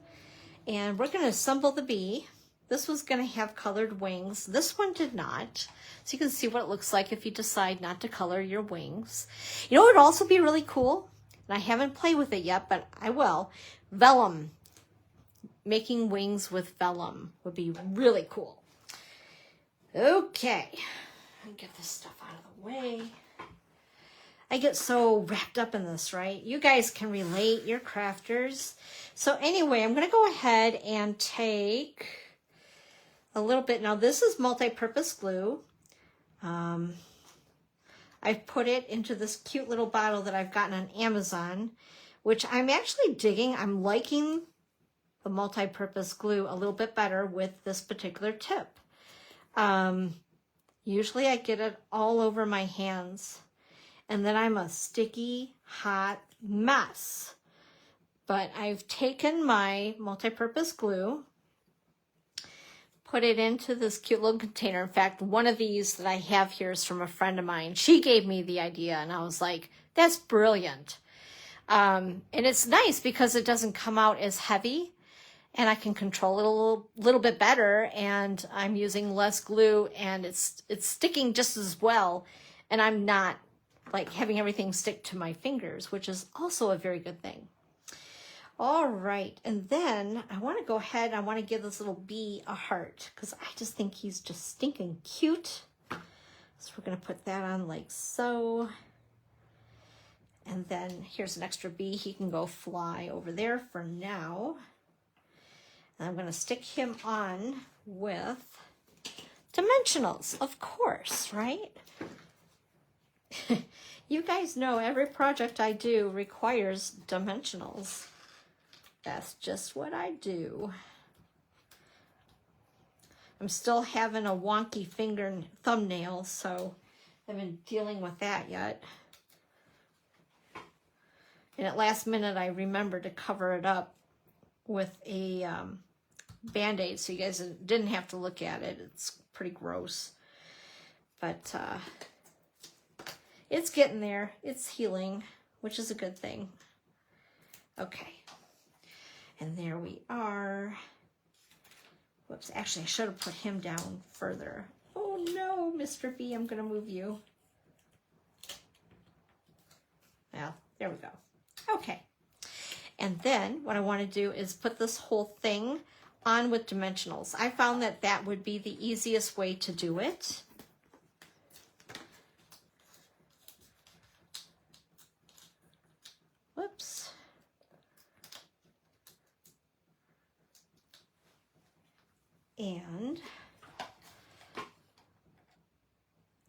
And we're going to assemble the bee. This was going to have colored wings. This one did not. So you can see what it looks like if you decide not to color your wings. You know what would also be really cool? And I haven't played with it yet, but I will. Vellum. Making wings with vellum would be really cool. Okay. Let me get this stuff out of the way. I get so wrapped up in this, right? You guys can relate. You're crafters. So anyway, I'm going to go ahead and take a little bit. Now this is multi-purpose glue. I I've put it into this cute little bottle that I've gotten on Amazon, which I'm actually digging. I'm liking the multi-purpose glue a little bit better with this particular tip. Usually I get it all over my hands, and then I'm a sticky, hot mess. But I've taken my multi-purpose glue, put it into this cute little container. In fact, one of these that I have here is from a friend of mine. She gave me the idea, and I was like, that's brilliant. And it's nice because it doesn't come out as heavy, and I can control it a little bit better, and I'm using less glue, and it's sticking just as well, and I'm not like having everything stick to my fingers, which is also a very good thing. All right, and then I want to go ahead, I want to give this little bee a heart because I just think he's just stinking cute. So we're going to put that on like so. And then here's an extra bee. He can go fly over there for now. And I'm going to stick him on with dimensionals, of course, right? You guys know every project I do requires dimensionals. That's just what I do. I'm still having a wonky finger and thumbnail, so I haven't been dealing with that yet. And at last minute, I remembered to cover it up with a Band-Aid, so you guys didn't have to look at it. It's pretty gross. But it's getting there. It's healing, which is a good thing. Okay. And there we are. Whoops, actually I should have put him down further. Oh no, Mr. B, I'm gonna move you. Well, there we go. Okay. And then what I want to do is put this whole thing on with dimensionals. I found that that would be the easiest way to do it. Whoops. And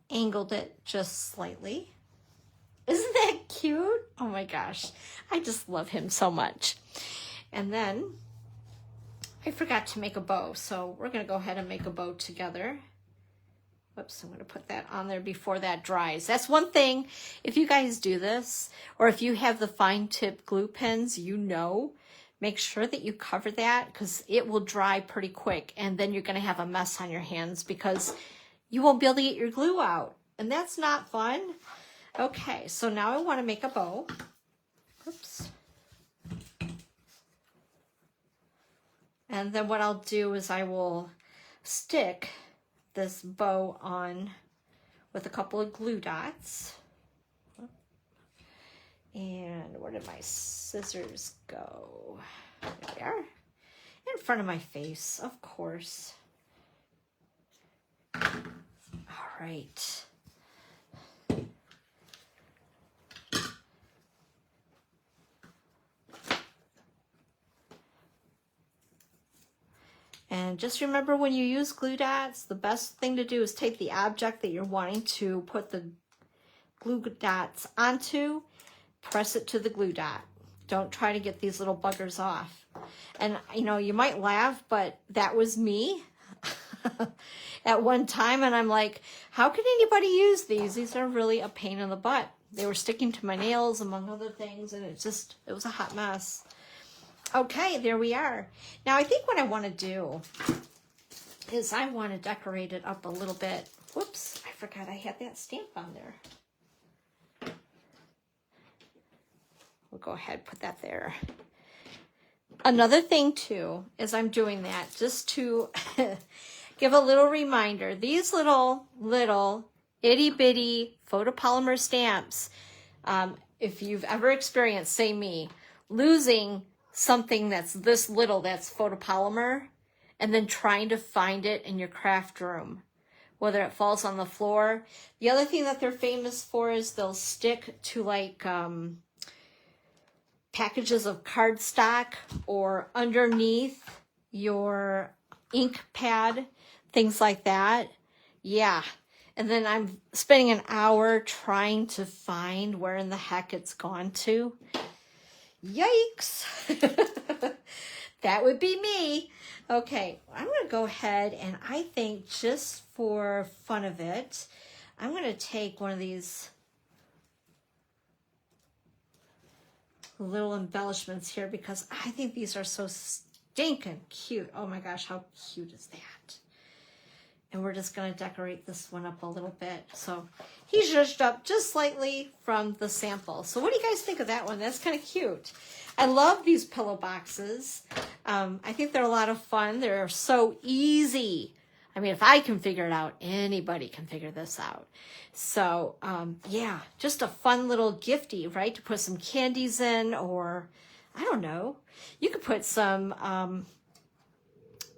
angled it just slightly. Isn't that cute? Oh my gosh, I just love him so much. And then I forgot to make a bow, so we're gonna go ahead and make a bow together. Whoops, I'm gonna put that on there before that dries. That's one thing, if you guys do this, or if you have the fine tip glue pens, you know, make sure that you cover that because it will dry pretty quick, and then you're going to have a mess on your hands because you won't be able to get your glue out, and that's not fun. Okay, so now I want to make a bow. Oops. And then what I'll do is I will stick this bow on with a couple of glue dots. And where did my scissors go? There they are. In front of my face, of course. All right. And just remember, when you use glue dots, the best thing to do is take the object that you're wanting to put the glue dots onto, press it to the glue dot. Don't try to get these little buggers off. And you know, you might laugh, but that was me at one time, and I'm like, how can anybody use these? These are really a pain in the butt. They were sticking to my nails, among other things, and it was a hot mess. Okay, there we are. Now I think what I want to do is I want to decorate it up a little bit. Whoops, I forgot I had that stamp on there. We'll go ahead and put that there. Another thing too, is I'm doing that just to give a little reminder. These little itty bitty photopolymer stamps, if you've ever experienced, say me, losing something that's this little that's photopolymer and then trying to find it in your craft room, whether it falls on the floor. The other thing that they're famous for is they'll stick to like packages of cardstock or underneath your ink pad, things like that. Yeah, And then I'm spending an hour trying to find where in the heck it's gone to. Yikes. That would be me. Okay, I'm going to go ahead and I think just for fun of it, I'm going to take one of these little embellishments here because I think these are so stinking cute. Oh my gosh, how cute is that? And we're just going to decorate this one up a little bit. So he's zhuzhed up just slightly from the sample. So what do you guys think of that one? That's kind of cute. I love these pillow boxes. I think they're a lot of fun. They're so easy. I mean, if I can figure it out, anybody can figure this out. So yeah, just a fun little gifty, right? To put some candies in, or I don't know. You could put some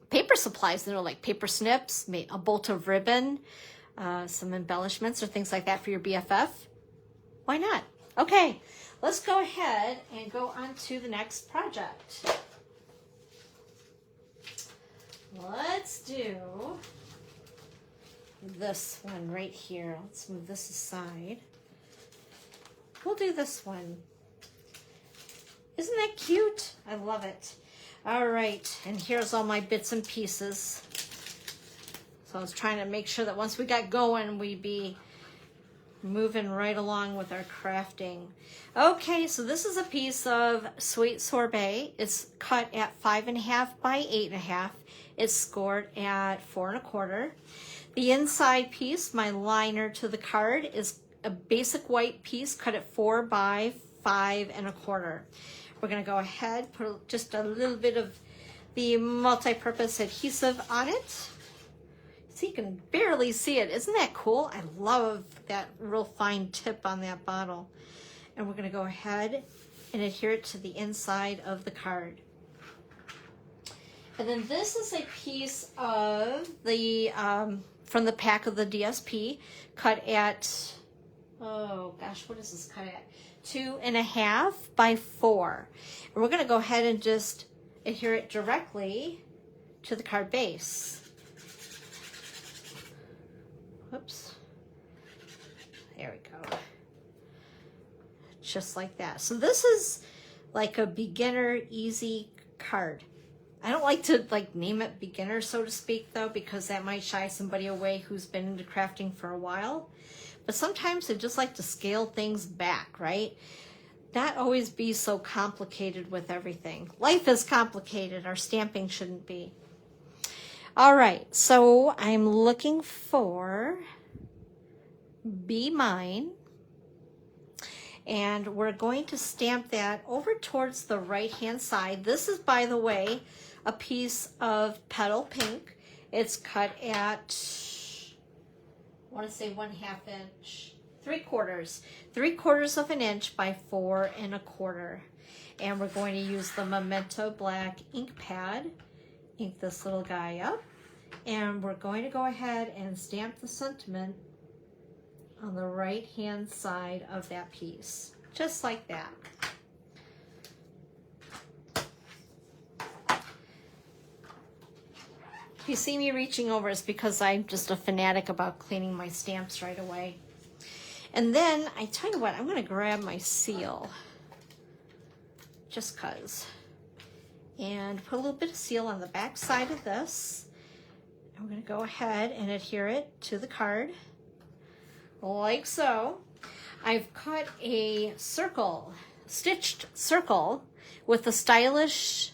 paper supplies, like paper snips, a bolt of ribbon, some embellishments or things like that for your BFF. Why not? Okay, let's go ahead and go on to the next project. Let's do this one right here. Let's move this aside. We'll do this one. Isn't that cute? I love it. All right, and here's all my bits and pieces. So I was trying to make sure that once we got going, we'd be moving right along with our crafting. Okay, so this is a piece of sweet sorbet. It's cut at 5.5 by 8.5. It's scored at 4 1/4. The inside piece, my liner to the card, is a basic white piece cut at 4 by 5 1/4. We're going to go ahead, put just a little bit of the multi-purpose adhesive on it. So you can barely see it. Isn't that cool? I love that real fine tip on that bottle. And we're going to go ahead and adhere it to the inside of the card. And then this is a piece of the, from the pack of the DSP, cut at, oh gosh, what is this cut at? 2.5 by 4. And we're going to go ahead and just adhere it directly to the card base. Whoops. There we go. Just like that. So this is like a beginner easy card. I don't like to name it beginner, so to speak, though, because that might shy somebody away who's been into crafting for a while. But sometimes I just like to scale things back, right? Not always be so complicated with everything. Life is complicated. Our stamping shouldn't be. All right, so I'm looking for Be Mine. And we're going to stamp that over towards the right-hand side. This is, by the way, a piece of petal pink. It's cut at, I want to say 1/2 inch, 3/4 of an inch by 4 1/4. And we're going to use the Memento Black ink pad, ink this little guy up, and we're going to go ahead and stamp the sentiment on the right-hand side of that piece, just like that. If you see me reaching over, it's because I'm just a fanatic about cleaning my stamps right away. And then, I tell you what, I'm going to grab my seal, just cuz, and put a little bit of seal on the back side of this. And we're going to go ahead and adhere it to the card, like so. I've cut a circle, stitched circle with the stylish,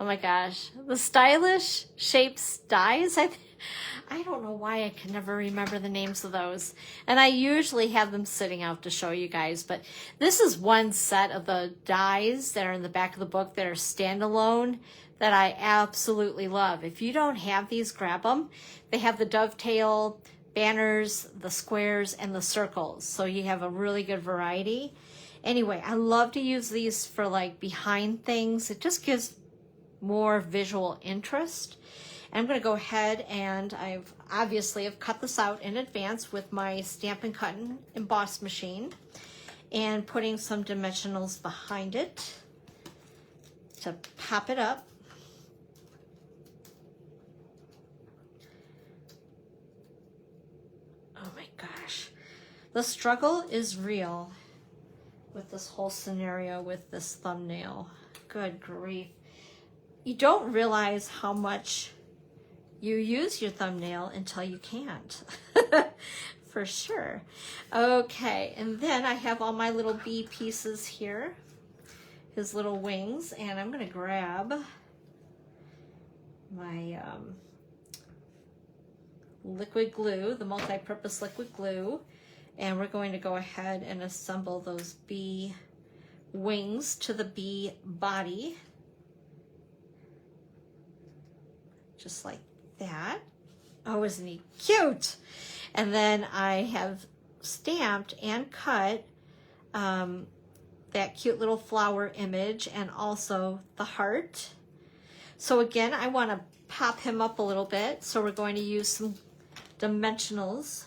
oh my gosh, the stylish shapes dies. I don't know why I can never remember the names of those. And I usually have them sitting out to show you guys, but this is one set of the dies that are in the back of the book that are standalone that I absolutely love. If you don't have these, grab them. They have the dovetail, banners, the squares, and the circles. So you have a really good variety. Anyway, I love to use these for behind things. It just gives more visual interest. And I'm going to go ahead and I've cut this out in advance with my Stampin' Cut and Emboss machine and putting some dimensionals behind it to pop it up. The struggle is real with this whole scenario with this thumbnail. Good grief. You don't realize how much you use your thumbnail until you can't. For sure. Okay, and then I have all my little bee pieces here, his little wings, and I'm going to grab my liquid glue, the multi-purpose liquid glue, and we're going to go ahead and assemble those bee wings to the bee body, just like that. Oh, isn't he cute? And then I have stamped and cut that cute little flower image and also the heart. So again, I want to pop him up a little bit. So we're going to use some dimensionals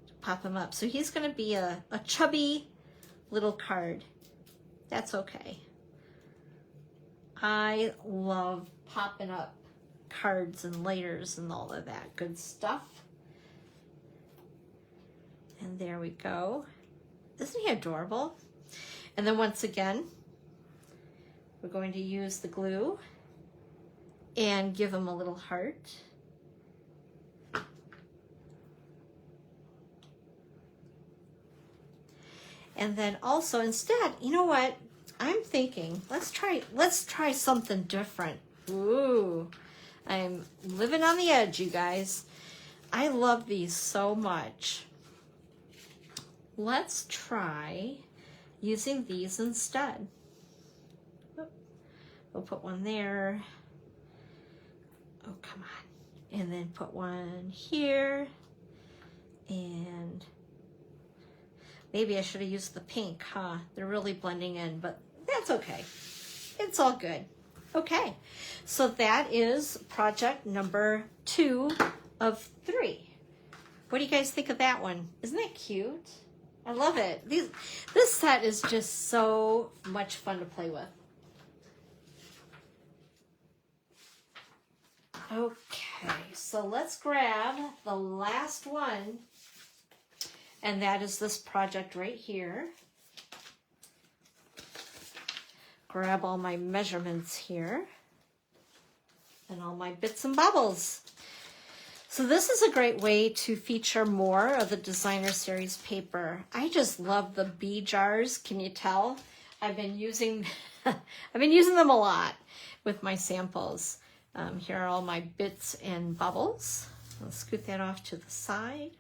to pop him up. So he's going to be a chubby little card. That's okay. I love popping up cards and layers and all of that good stuff. And there we go. Isn't he adorable? And then once again, we're going to use the glue and give him a little heart. And then also instead, you know what? I'm thinking, let's try something different. Ooh. I'm living on the edge, you guys. I love these so much. Let's try using these instead. We'll put one there. Oh, come on. And then put one here. And maybe I should have used the pink, huh? They're really blending in, but that's okay. It's all good. Okay, so that is project number 2 of 3. What do you guys think of that one? Isn't that cute? I love it. This set is just so much fun to play with. Okay, so let's grab the last one, and that is this project right here. Grab all my measurements here and all my bits and bobbles. So this is a great way to feature more of the designer series paper. I just love the bee jars. Can you tell? I've been using them a lot with my samples. Here are all my bits and bubbles. I'll scoot that off to the side.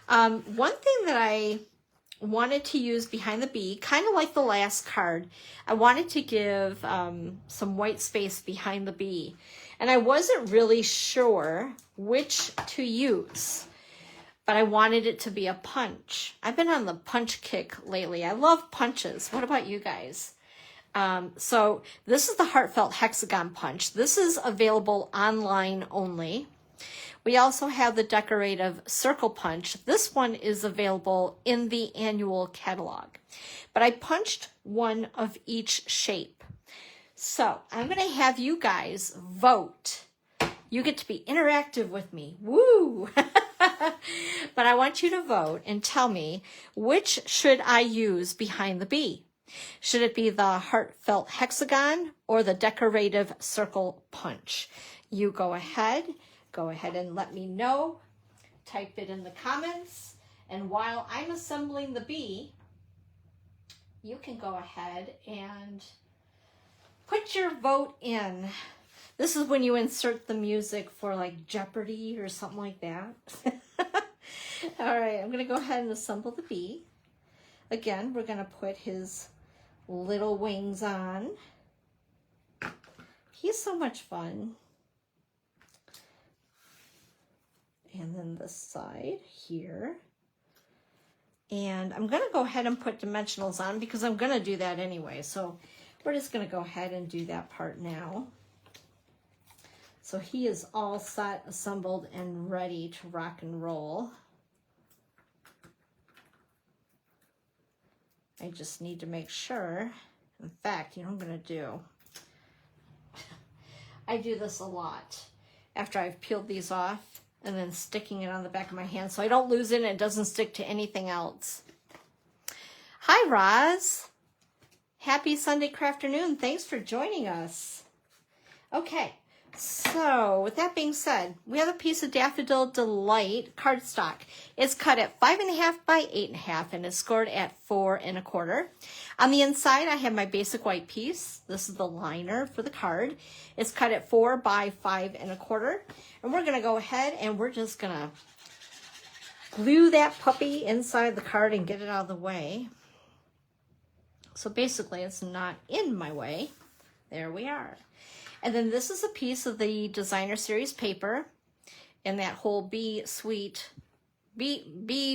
One thing that I wanted to use behind the bee, kind of like the last card, I wanted to give some white space behind the bee. And I wasn't really sure which to use, but I wanted it to be a punch. I've been on the punch kick lately. I love punches. What about you guys? So this is the Heartfelt Hexagon Punch. This is available online only. We also have the Decorative Circle Punch. This one is available in the annual catalog. But I punched one of each shape. So I'm going to have you guys vote. You get to be interactive with me. Woo! But I want you to vote and tell me, which should I use behind the bee? Should it be the Heartfelt Hexagon or the Decorative Circle Punch? You go ahead and let me know. Type it in the comments. And while I'm assembling the bee, you can go ahead and put your vote in. This is when you insert the music for like Jeopardy or something like that. All right, I'm going to go ahead and assemble the bee. Again, we're going to put his little wings on. He's so much fun. And then this side here. And I'm going to go ahead and put dimensionals on because I'm going to do that anyway. So we're just going to go ahead and do that part now. So he is all set, assembled, and ready to rock and roll. I just need to make sure. In fact, you know what I'm going to do? I do this a lot. After I've peeled these off, and then sticking it on the back of my hand so I don't lose it and it doesn't stick to anything else. Hi, Roz. Happy Sunday crafternoon. Thanks for joining us. Okay, so with that being said, we have a piece of Daffodil Delight cardstock. It's cut at 5.5 by 8.5 and is scored at 4 1/4. On the inside, I have my basic white piece. This is the liner for the card. It's cut at 4 by 5 1/4. And we're gonna go ahead and we're just gonna glue that puppy inside the card and get it out of the way. So basically it's not in my way. There we are. And then this is a piece of the designer series paper and that whole Be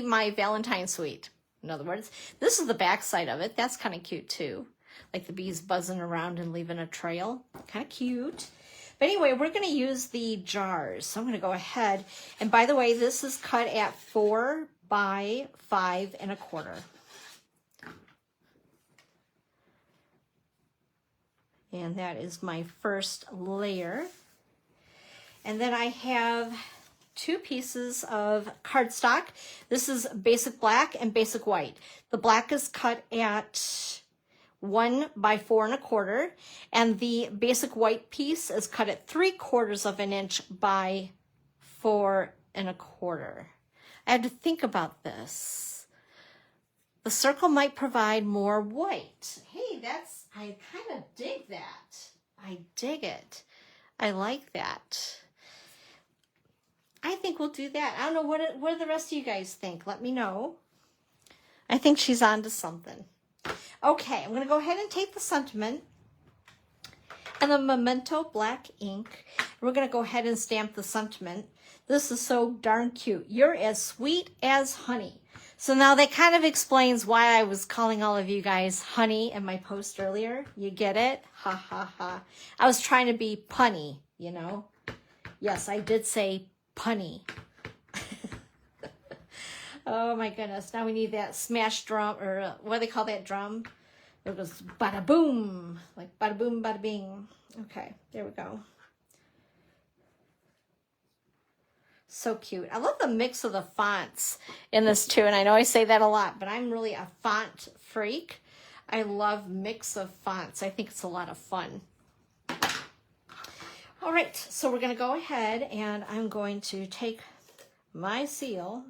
My Valentine suite. In other words, this is the back side of it. That's kind of cute too. Like the bees buzzing around and leaving a trail. Kind of cute. But anyway, we're going to use the jars. So I'm going to go ahead. And by the way, this is cut at 4 by 5 1/4. And that is my first layer. And then I have 2 pieces of cardstock. This is basic black and basic white. The black is cut at 1 by 4 1/4, and the basic white piece is cut at 3/4 of an inch by 4 1/4. I had to think about this. The circle might provide more white. Hey, I kind of dig that. I dig it. I like that. I think we'll do that. I don't know, what do the rest of you guys think? Let me know. I think she's on to something. Okay, I'm going to go ahead and take the sentiment and the Memento black ink. We're going to go ahead and stamp the sentiment. This is so darn cute. You're as sweet as honey. So now that kind of explains why I was calling all of you guys honey in my post earlier. You get it? Ha, ha, ha. I was trying to be punny, you know? Yes, I did say punny. Oh my goodness. Now we need that smash drum, or what do they call that drum? It goes bada boom, like bada boom, bada bing. Okay, there we go. So cute. I love the mix of the fonts in this too. And I know I say that a lot, but I'm really a font freak. I love mix of fonts. I think it's a lot of fun. All right, so we're going to go ahead and I'm going to take my seal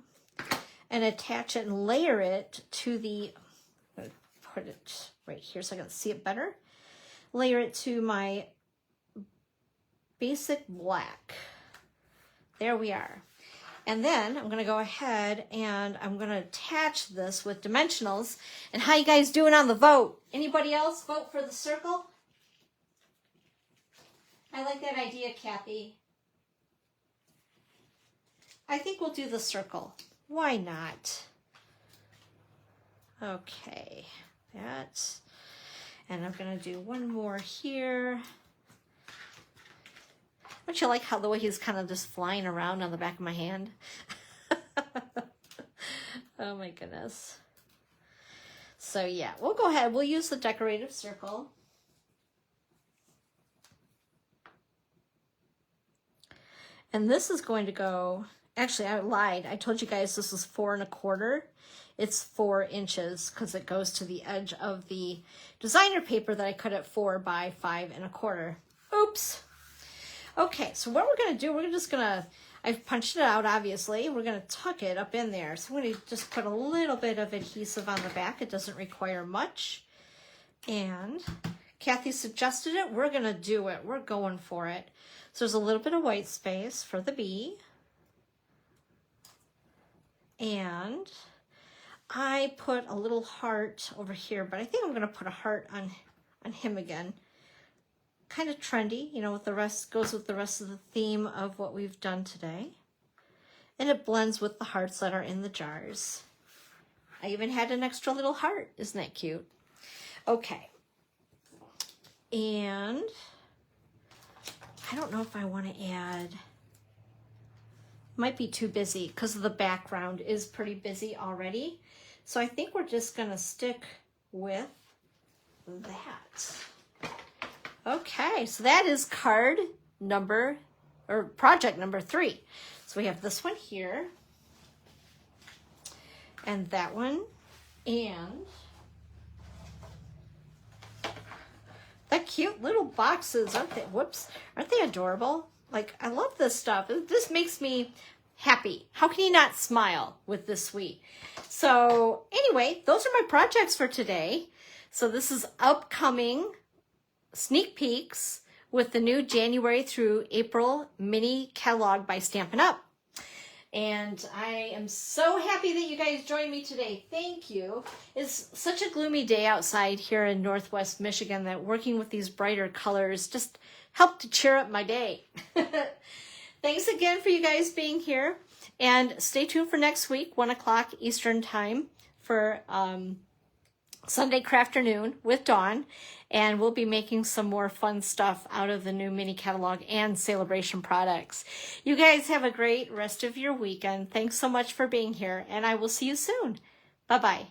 and attach it and layer it to the, I'm going to put it right here so I can see it better. Layer it to my basic black. There we are. And then I'm going to go ahead and I'm going to attach this with dimensionals. And how you guys doing on the vote? Anybody else vote for the circle? I like that idea, Kathy. I think we'll do the circle. Why not? Okay, that's, and I'm going to do one more here. Don't you like how the way he's kind of just flying around on the back of my hand? Oh my goodness. So yeah, we'll go ahead. We'll use the decorative circle. And this is going to go, actually I lied. I told you guys this was 4 1/4. It's 4 inches because it goes to the edge of the designer paper that I cut at 4 by 5 1/4. Oops. Okay, so what we're going to do, we're just going to, I've punched it out, obviously. We're going to tuck it up in there. So I'm going to just put a little bit of adhesive on the back. It doesn't require much. And Kathy suggested it. We're going to do it. We're going for it. So there's a little bit of white space for the bee. And I put a little heart over here, but I think I'm going to put a heart on him again. Kind of trendy, you know, with the rest, goes with the rest of the theme of what we've done today. And it blends with the hearts that are in the jars. I even had an extra little heart. Isn't that cute? Okay. And I don't know if I want to add, might be too busy because the background is pretty busy already. So I think we're just going to stick with that. Okay, so that is card number, or project number 3. So we have this one here, and that one, and that cute little boxes, aren't they? Whoops, aren't they adorable? Like, I love this stuff. This makes me happy. How can you not smile with this sweet? So anyway, those are my projects for today. So this is upcoming sneak peeks with the new January through April mini catalog by Stampin' Up. And I am so happy that you guys joined me today. Thank you. It's such a gloomy day outside here in Northwest Michigan that working with these brighter colors just helped to cheer up my day. Thanks again for you guys being here. And stay tuned for next week, 1 o'clock Eastern time for Sunday Crafternoon with Dawn. And we'll be making some more fun stuff out of the new mini catalog and celebration products. You guys have a great rest of your weekend. Thanks so much for being here, and I will see you soon. Bye-bye.